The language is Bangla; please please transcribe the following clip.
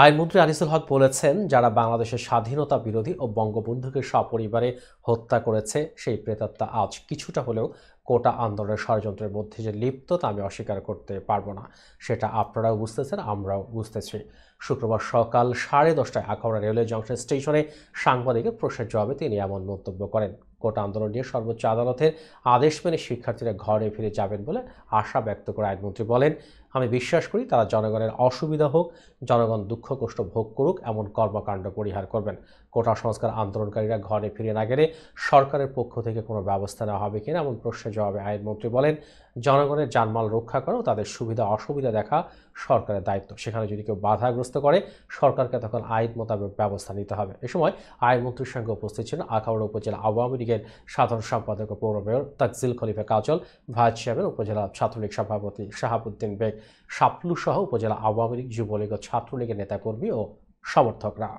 আইনমন্ত্রী আনিসুল হক বলেছেন, যারা বাংলাদেশের স্বাধীনতা বিরোধী ও বঙ্গবন্ধুকে সপরিবারে হত্যা করেছে সেই প্রেতাত্মা আজ কিছুটা হলেও কোটা আন্দোলনের ষড়যন্ত্রের মধ্যে যে লিপ্ত তা আমি অস্বীকার করতে পারবো না। সেটা আপনারাও বুঝতেছেন, আমরাও বুঝতেছি। শুক্রবার সকাল 10:30টায় আখাউড়া রেলওয়ে জংশন স্টেশনে সাংবাদিকের প্রশ্নের জবাবে তিনি এমন মন্তব্য করেন। কোটা আন্দোলন নিয়ে সর্বোচ্চ আদালতের আদেশ মেনে শিক্ষার্থীরা ঘরে ফিরে যাবেন বলে আশা ব্যক্ত করে আইনমন্ত্রী বলেন, আমি বিশ্বাস করি তারা জনগণের অসুবিধা হোক, জনগণ দুঃখ কষ্ট ভোগ করুক এমন কর্মকাণ্ড পরিহার করবেন। কোটা সংস্কার আন্দোলনকারীরা ঘরে ফিরে না গেলে সরকারের পক্ষ থেকে কোনো ব্যবস্থা নেওয়া হবে কিনা এমন প্রশ্নের জবাবে আইনমন্ত্রী বলেন, জনগণের জানমাল রক্ষা করা ও তাদের সুবিধা অসুবিধা দেখা সরকারের দায়িত্ব। সেখানে যদি কেউ বাধাগ্রস্ত করে সরকারকে তখন আইন মোতাবেক ব্যবস্থা নিতে হবে। এ সময় আইনমন্ত্রীর সঙ্গে উপস্থিত ছিলেন আখাউড়া উপজেলা আওয়ামী লীগের সাধারণ সম্পাদক ও পৌর মেয়র তাকজিল খলিফা কাজল, ভাইস চেয়ারম্যান উপজেলা ছাত্রলীগ সভাপতি শাহাবুদ্দিন বেগ শাপলু সহ উপজেলা আওয়ামী লীগ, যুবলীগ ও ছাত্রলীগের নেতাকর্মী ও সমর্থকরা।